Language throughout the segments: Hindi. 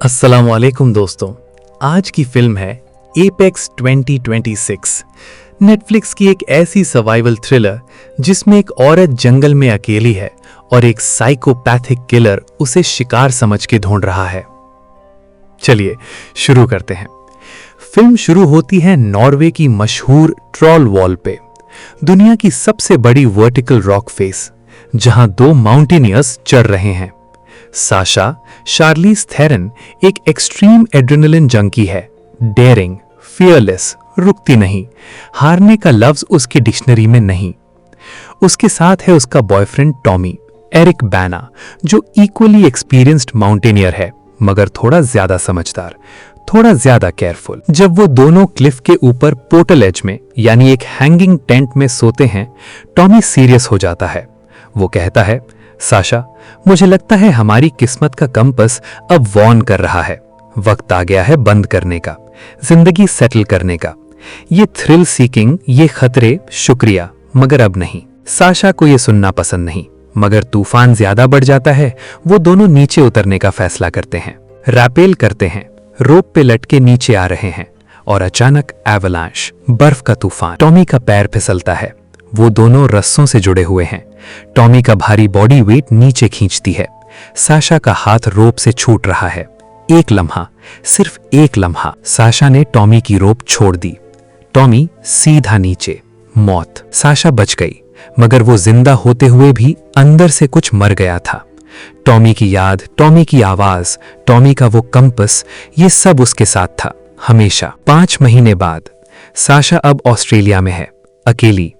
अस्सलामुअलैकुम दोस्तों, आज की फिल्म है एपेक्स 2026। नेटफ्लिक्स की एक ऐसी सर्वाइवल थ्रिलर जिसमें एक औरत जंगल में अकेली है और एक साइकोपैथिक किलर उसे शिकार समझ के ढूंढ रहा है। चलिए शुरू करते हैं। फिल्म शुरू होती है नॉर्वे की मशहूर ट्रॉल वॉल पे, दुनिया की सबसे बड़ी वर्टिकल रॉक फेस, जहां दो माउंटेनियर्स चढ़ रहे हैं। साशा शार्लीज थेरन एक एक्सट्रीम एड्रेनलिन जंकी है, डेयरिंग, फियरलेस, रुकती नहीं, हारने का लफ्ज उसकी डिक्शनरी में नहीं। उसके साथ है उसका बॉयफ्रेंड टॉमी, एरिक बैना, जो इक्वली एक्सपीरियंस्ड माउंटेनियर है मगर थोड़ा ज्यादा समझदार, थोड़ा ज्यादा केयरफुल। जब वो दोनों क्लिफ के ऊपर पोर्टल एज में यानी एक हैंगिंग टेंट में सोते हैं, टॉमी सीरियस हो जाता है। वो कहता है, साशा, मुझे लगता है हमारी किस्मत का कंपस अब वॉर्न कर रहा है। वक्त आ गया है बंद करने का, जिंदगी सेटल करने का। ये थ्रिल सीकिंग, ये खतरे, शुक्रिया, मगर अब नहीं। साशा को ये सुनना पसंद नहीं, मगर तूफान ज्यादा बढ़ जाता है। वो दोनों नीचे उतरने का फैसला करते हैं, रैपेल करते हैं, रोप पे लटके नीचे आ रहे हैं और अचानक एवलांश, बर्फ का तूफान। टॉमी का पैर फिसलता है। वो दोनों रस्सों से जुड़े हुए हैं। टॉमी का भारी बॉडी वेट नीचे खींचती है। साशा का हाथ रोप से छूट रहा है। एक लम्हा, सिर्फ एक लम्हा, साशा ने टॉमी की रोप छोड़ दी। टॉमी सीधा नीचे, मौत। साशा बच गई, मगर वो जिंदा होते हुए भी अंदर से कुछ मर गया था। टॉमी की याद, टॉमी की आवाज, टॉमी का वो कंपस, ये सब उसके साथ था, हमेशा। 5 महीने बाद साशा अब ऑस्ट्रेलिया में है, अकेली,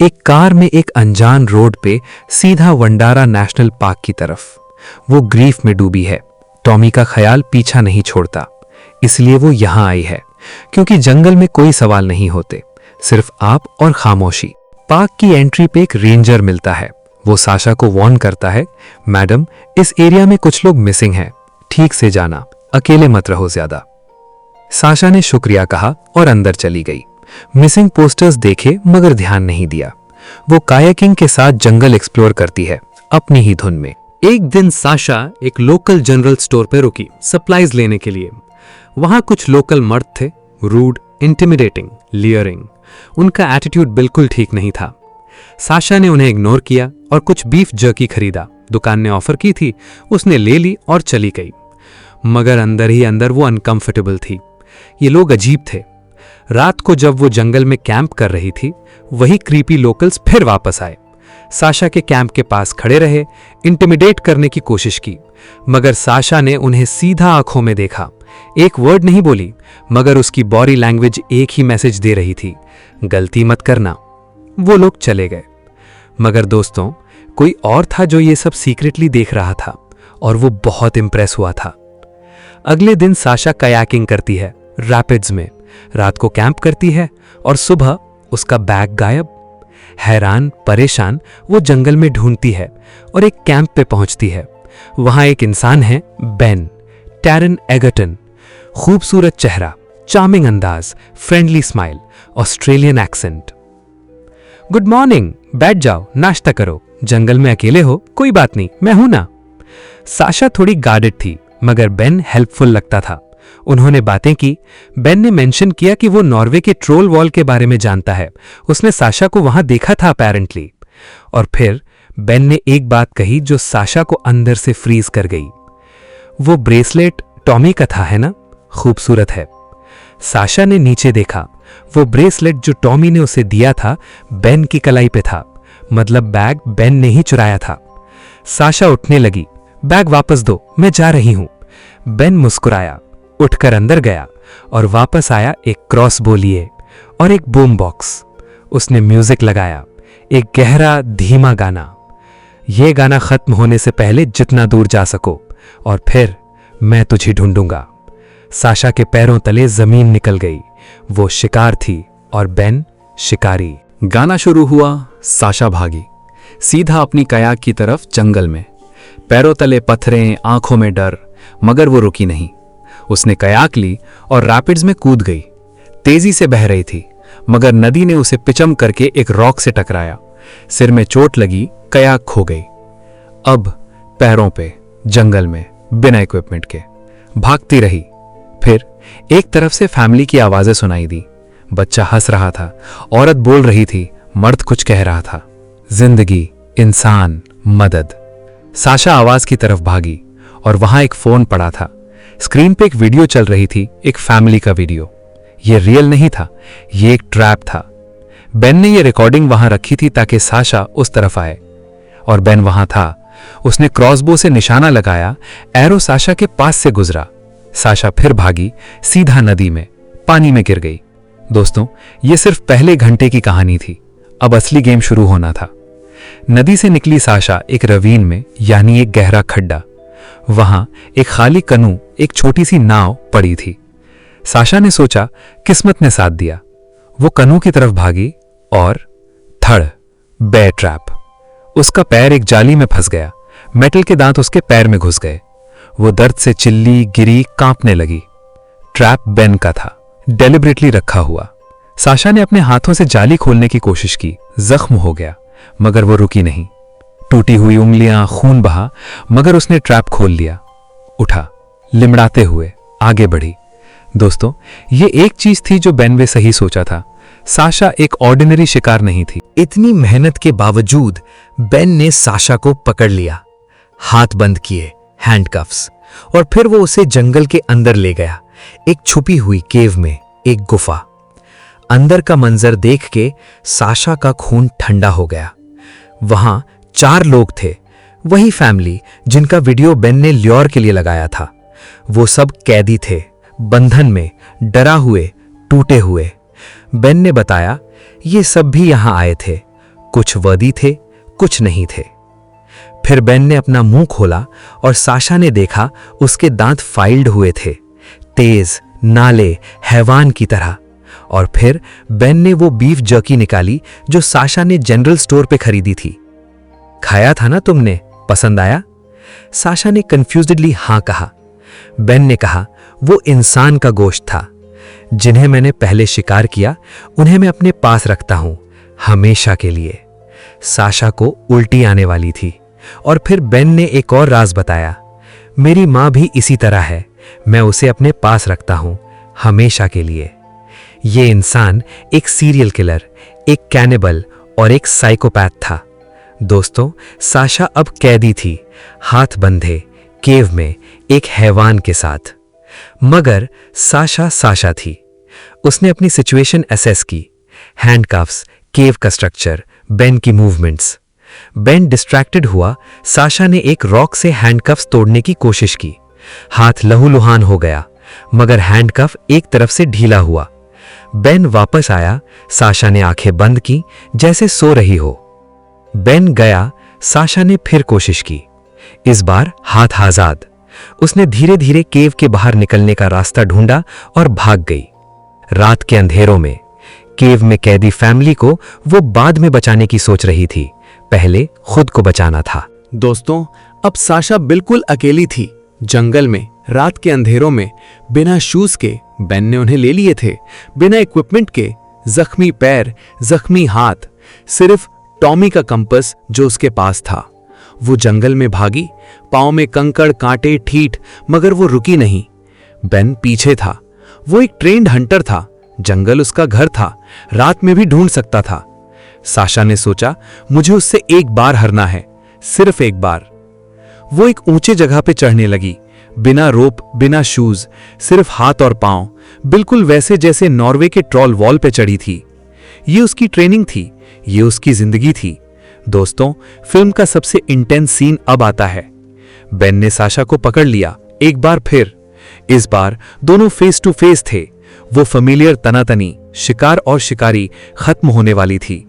एक कार में एक अनजान रोड पे, सीधा वंडारा नेशनल पार्क की तरफ। वो ग्रीफ में डूबी है। टॉमी का ख्याल पीछा नहीं छोड़ता, इसलिए वो यहां आई है, क्योंकि जंगल में कोई सवाल नहीं होते, सिर्फ आप और खामोशी। पार्क की एंट्री पे एक रेंजर मिलता है। वो साशा को वार्न करता है, मैडम, इस एरिया में कुछ लोग मिसिंग हैं, ठीक से जाना, अकेले मत रहो ज्यादा। साशा ने शुक्रिया कहा और अंदर चली गई। मिसिंग पोस्टर्स देखे मगर ध्यान नहीं दिया। वो कायाकिंग के साथ जंगल एक्सप्लोर करती है, अपनी ही धुन में। एक दिन साशा एक लोकल जनरल स्टोर पर रुकी सप्लाईज लेने के लिए। वहां कुछ लोकल मर्द थे, रूड, इंटिमिडेटिंग, लियरिंग। उनका एटीट्यूड बिल्कुल ठीक नहीं था। साशा ने उन्हें इग्नोर किया और कुछ बीफ जर्की खरीदा। दुकान ने ऑफर की थी, उसने ले ली और चली गई। मगर अंदर ही अंदर वो अनकंफर्टेबल थी। ये लोग अजीब थे। रात को जब वो जंगल में कैंप कर रही थी, वही क्रीपी लोकल्स फिर वापस आए। साशा के कैंप के पास खड़े रहे, इंटिमिडेट करने की कोशिश की, मगर साशा ने उन्हें सीधा आंखों में देखा। एक वर्ड नहीं बोली, मगर उसकी बॉडी लैंग्वेज एक ही मैसेज दे रही थी, गलती मत करना। वो लोग चले गए, मगर दोस्तों, कोई और था जो ये सब सीक्रेटली देख रहा था, और वो बहुत इंप्रेस हुआ था। अगले दिन साशा कयाकिंग करती है रैपिड्स में, रात को कैंप करती है और सुबह उसका बैग गायब। हैरान, परेशान वो जंगल में ढूंढती है और एक कैंप पे पहुंचती है। वहां एक इंसान है, बेन, टैरन एगर्टन। खूबसूरत चेहरा, चार्मिंग अंदाज, friendly smile, Australian accent. Good morning, बैठ जाओ, नाश्ता करो, जंगल में अकेले हो, कोई बात नहीं, मैं हूं ना। साशा थोड़ी गार्डेड थी, मगर बेन हेल्पफुल लगता था। उन्होंने बातें की। बेन ने मेंशन किया कि वो नॉर्वे के ट्रोल वॉल के बारे में जानता है, उसने साशा को वहां देखा था अपेरेंटली। और फिर बेन ने एक बात कही जो साशा को अंदर से फ्रीज कर गई। वो ब्रेसलेट टॉमी का था, है ना? खूबसूरत है। साशा ने नीचे देखा। वो ब्रेसलेट जो टॉमी ने उसे दिया था, बेन की कलाई पे था, मतलब बैग बेन ने ही चुराया था। साशा उठने लगी। बैग वापस दो, मैं जा रही हूं। बेन मुस्कुराया, उठकर अंदर गया और वापस आया एक क्रॉसबो लिए और एक बूम बॉक्स। उसने म्यूजिक लगाया, एक गहरा धीमा गाना। यह गाना खत्म होने से पहले जितना दूर जा सको, और फिर मैं तुझे ढूंढूंगा। साशा के पैरों तले जमीन निकल गई। वो शिकार थी और बेन शिकारी। गाना शुरू हुआ, साशा भागी सीधा अपनी कयाक की तरफ जंगल में। पैरों तले पत्थरें, आंखों में डर, मगर वो रुकी नहीं। उसने कयाक ली और रैपिड्स में कूद गई। तेजी से बह रही थी, मगर नदी ने उसे पिचम करके एक रॉक से टकराया। सिर में चोट लगी, कयाक खो गई। अब पैरों पे, जंगल में, बिना इक्विपमेंट के। भागती रही। फिर एक तरफ से फैमिली की आवाजें सुनाई दी। बच्चा हंस रहा था, औरत बोल रही थी, मर्द कुछ कह रहा था। जिंदगी, इंसान, मदद। साशा आवाज की तरफ भागी और वहां एक फोन पड़ा था। स्क्रीन पे एक वीडियो चल रही थी, एक फैमिली का वीडियो। ये रियल नहीं था, ये एक ट्रैप था। बेन ने ये रिकॉर्डिंग वहां रखी थी ताकि साशा उस तरफ आए, और बेन वहां था। उसने क्रॉसबो से निशाना लगाया, एरो साशा के पास से गुजरा। साशा फिर भागी, सीधा नदी में, पानी में गिर गई। दोस्तों, ये सिर्फ पहले घंटे की कहानी थी, अब असली गेम शुरू होना था। नदी से निकली साशा एक रवीन में, यानी एक गहरा खड्डा। वहां एक खाली कनू, एक छोटी सी नाव पड़ी थी। साशा ने सोचा, किस्मत ने साथ दिया। वो कनू की तरफ भागी और थड़, बेयर ट्रैप। उसका पैर एक जाली में फंस गया। मेटल के दांत उसके पैर में घुस गए। वो दर्द से चिल्ली, गिरी, कांपने लगी। ट्रैप बेन का था, डेलिब्रेटली रखा हुआ। साशा ने अपने हाथों से जाली खोलने की कोशिश की, जख्म हो गया, मगर वो रुकी नहीं। टूटी हुई उंगलियां, खून बहा, मगर उसने ट्रैप खोल लिया। उठा, लिमड़ाते हुए आगे बढ़ी। दोस्तों, ये एक चीज थी जो बेन ने सही सोचा था। साशा एक ऑर्डिनरी शिकार नहीं थी। इतनी मेहनत के बावजूद बेन ने साशा को पकड़ लिया, हाथ बंद किए, हैंडकफ्स, और फिर वो उसे जंगल के अंदर ले गया, एक छुपी हुई केव में, एक गुफा। अंदर का मंजर देख के साशा का खून ठंडा हो गया। वहां 4 लोग थे, वही फैमिली जिनका वीडियो बेन ने ल्योर के लिए लगाया था। वो सब कैदी थे, बंधन में, डरा हुए, टूटे हुए। बेन ने बताया, ये सब भी यहां आए थे, कुछ वर्दी थे, कुछ नहीं थे। फिर बेन ने अपना मुंह खोला और साशा ने देखा उसके दांत फाइल्ड हुए थे, तेज, नाले, हैवान की तरह। और फिर बेन ने वो बीफ जर्की निकाली जो साशा ने जनरल स्टोर पे खरीदी थी। खाया था ना तुमने, पसंद आया? साशा ने कंफ्यूज्डली हां कहा। बेन ने कहा, वो इंसान का गोश्त था। जिन्हें मैंने पहले शिकार किया, उन्हें मैं अपने पास रखता हूं, हमेशा के लिए। साशा को उल्टी आने वाली थी। और फिर बेन ने एक और राज बताया, मेरी मां भी इसी तरह है, मैं उसे अपने पास रखता हूं, हमेशा के लिए। ये इंसान एक सीरियल किलर, एक कैनिबल और एक साइकोपैथ था। दोस्तों, साशा अब कैदी थी, हाथ बंधे, केव में, एक हैवान के साथ। मगर साशा साशा थी। उसने अपनी सिचुएशन असेस की, हैंडकफ्स, केव का स्ट्रक्चर, बेन की मूवमेंट्स। बेन डिस्ट्रैक्टेड हुआ। साशा ने एक रॉक से हैंडकफ्स तोड़ने की कोशिश की। हाथ लहूलुहान हो गया, मगर हैंडकफ एक तरफ से ढीला हुआ। बेन वापस आया। साशा ने आंखें बंद की, जैसे सो रही हो। बेन गया। साशा ने फिर कोशिश की, इस बार हाथ आजाद। उसने धीरे धीरे केव के बाहर निकलने का रास्ता ढूंढा और भाग गई। रात के अंधेरों में केव में कैदी फैमिली को वो बाद में बचाने की सोच रही थी, पहले खुद को बचाना था। दोस्तों, अब साशा बिल्कुल अकेली थी, जंगल में, रात के अंधेरों में, बिना शूज के। बेन ने उन्हें ले लिए थे, बिना इक्विपमेंट के, जख्मी पैर, जख्मी हाथ, सिर्फ टॉमी का कंपास जो उसके पास था। वो जंगल में भागी, पांव में कंकड़, कांटे, ठीठ, मगर वो रुकी नहीं। बेन पीछे था। वो एक ट्रेन्ड हंटर था, जंगल उसका घर था, रात में भी ढूंढ सकता था। साशा ने सोचा, मुझे उससे एक बार हारना है, सिर्फ एक बार। वो एक ऊंचे जगह पे चढ़ने लगी, बिना रोप, बिना शूज, सिर्फ हाथ और पांव, बिल्कुल वैसे जैसे नॉर्वे के ट्रॉल वॉल पे चढ़ी थी। ये उसकी ट्रेनिंग थी, ये उसकी जिंदगी थी। दोस्तों, फिल्म का सबसे इंटेंस सीन अब आता है। बेन ने साशा को पकड़ लिया, एक बार फिर। इस बार दोनों फेस टू फेस थे। वो फेमिलियर तनातनी, शिकार और शिकारी खत्म होने वाली थी।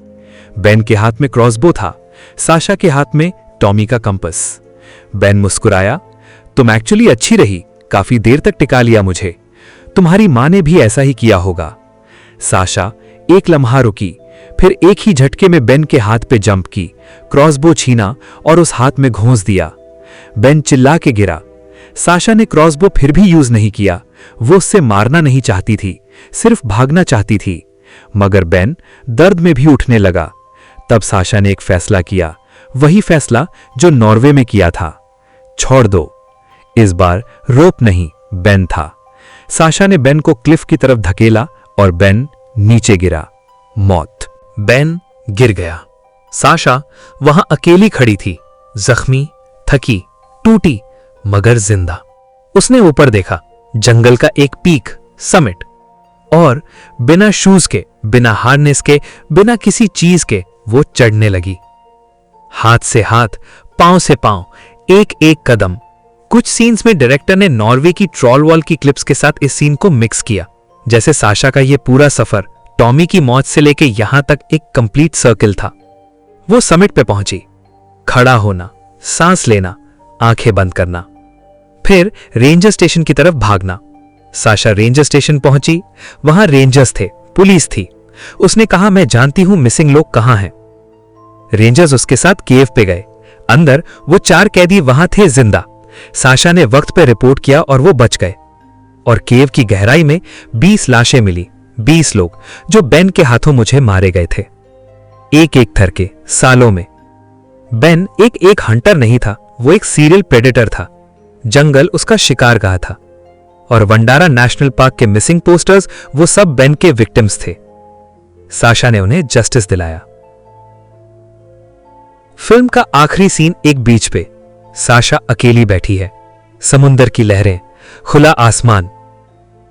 बेन के हाथ में क्रॉसबो था, साशा के हाथ में टॉमी का कंपास। बेन मुस्कुराया, तुम एक्चुअली अच्छी रही, काफी देर तक टिका लिया मुझे। तुम्हारी मां ने भी ऐसा ही किया होगा। साशा एक लम्हा रुकी, फिर एक ही झटके में बेन के हाथ पे जंप की, क्रॉसबो छीना और उस हाथ में घोंस दिया। बेन चिल्ला के गिरा। साशा ने क्रॉसबो फिर भी यूज नहीं किया। वो उससे मारना नहीं चाहती थी, सिर्फ भागना चाहती थी। मगर बेन दर्द में भी उठने लगा। तब साशा ने एक फैसला किया, वही फैसला जो नॉर्वे में किया था। छोड़ दो। इस बार रोप नहीं, बेन था। साशा ने बेन को क्लिफ की तरफ धकेला और बेन नीचे गिरा। मौत। बेन गिर गया। साशा वहां अकेली खड़ी थी, जख्मी, थकी, टूटी, मगर जिंदा। उसने ऊपर देखा, जंगल का एक पीक, समिट, और बिना शूज के, बिना हार्नेस के, बिना किसी चीज के वो चढ़ने लगी। हाथ से हाथ, पांव से पांव, एक एक कदम। कुछ सीन्स में डायरेक्टर ने नॉर्वे की ट्रॉल वॉल की क्लिप्स के साथ इस सीन को मिक्स किया, जैसे साशा का यह पूरा सफर टॉमी की मौत से लेकर यहां तक एक कंप्लीट सर्किल था। वो समिट पे पहुंची। खड़ा होना, सांस लेना, आंखें बंद करना, फिर रेंजर स्टेशन की तरफ भागना। साशा रेंजर स्टेशन पहुंची। वहां रेंजर्स थे, पुलिस थी। उसने कहा, मैं जानती हूं मिसिंग लोग कहां हैं। रेंजर्स उसके साथ केव पे गए। अंदर वो 4 कैदी वहां थे जिंदा। साशा ने वक्त पे रिपोर्ट किया और वो बच गए। और केव की गहराई में 20 लाशें मिली, 20 लोग जो बेन के हाथों मुझे मारे गए थे, एक एक थर के, सालों में। बेन एक हंटर नहीं था, वो एक सीरियल प्रेडेटर था। जंगल उसका शिकारगाह था। और वंडारा नेशनल पार्क के मिसिंग पोस्टर्स, वो सब बेन के विक्टिम्स थे। साशा ने उन्हें जस्टिस दिलाया। फिल्म का आखिरी सीन एक बीच पे। साशा अकेली बैठी है। समुंदर की लहरें, खुला आसमान,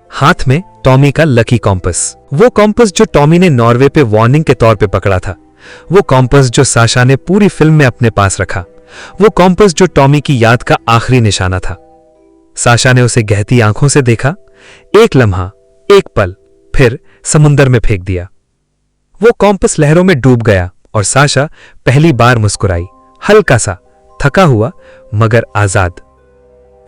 हाथ में टॉमी का लकी कॉम्पस। वो कॉम्पस जो टॉमी ने नॉर्वे पे वार्निंग के तौर पे पकड़ा था। वो कॉम्पस जो साशा ने पूरी फिल्म में अपने पास रखा। वो कॉम्पस जो टॉमी की याद का आखिरी निशाना था। साशा ने उसे गहती आंखों से देखा, एक लम्हा, एक पल, फिर समुंदर में फेंक दिया। वो कॉम्पस लहरों में डूब गया और साशा पहली बार मुस्कुराई, हल्का सा, थका हुआ मगर आजाद।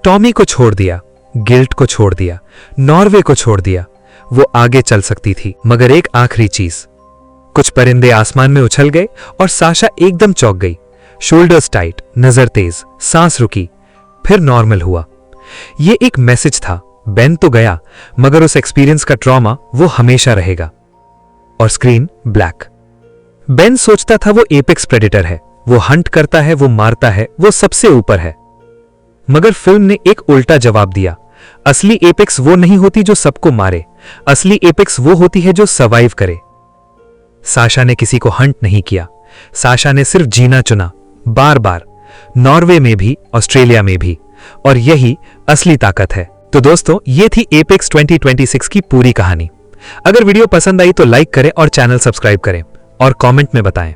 टॉमी को छोड़ दिया, गिल्ट को छोड़ दिया, नॉर्वे को छोड़ दिया। वो आगे चल सकती थी, मगर एक आखिरी चीज। कुछ परिंदे आसमान में उछल गए और साशा एकदम चौंक गई। शोल्डर्स टाइट, नजर तेज, सांस रुकी, फिर नॉर्मल हुआ। ये एक मैसेज था, बेन तो गया मगर उस एक्सपीरियंस का ट्रॉमा वो हमेशा रहेगा। और स्क्रीन ब्लैक। बेन सोचता था वो एपेक्स प्रेडेटर है, वो हंट करता है, वो मारता है, वो सबसे ऊपर है। मगर फिल्म ने एक उल्टा जवाब दिया। असली एपेक्स वो नहीं होती जो सबको मारे, असली एपेक्स वो होती है जो सर्वाइव करे। साशा ने किसी को हंट नहीं किया। साशा ने सिर्फ जीना चुना, बार बार, नॉर्वे में भी, ऑस्ट्रेलिया में भी। और यही असली ताकत है। तो दोस्तों, ये थी एपेक्स 2026 की पूरी कहानी। अगर वीडियो पसंद आई तो लाइक करें और चैनल सब्सक्राइब करें और कमेंट में बताएं।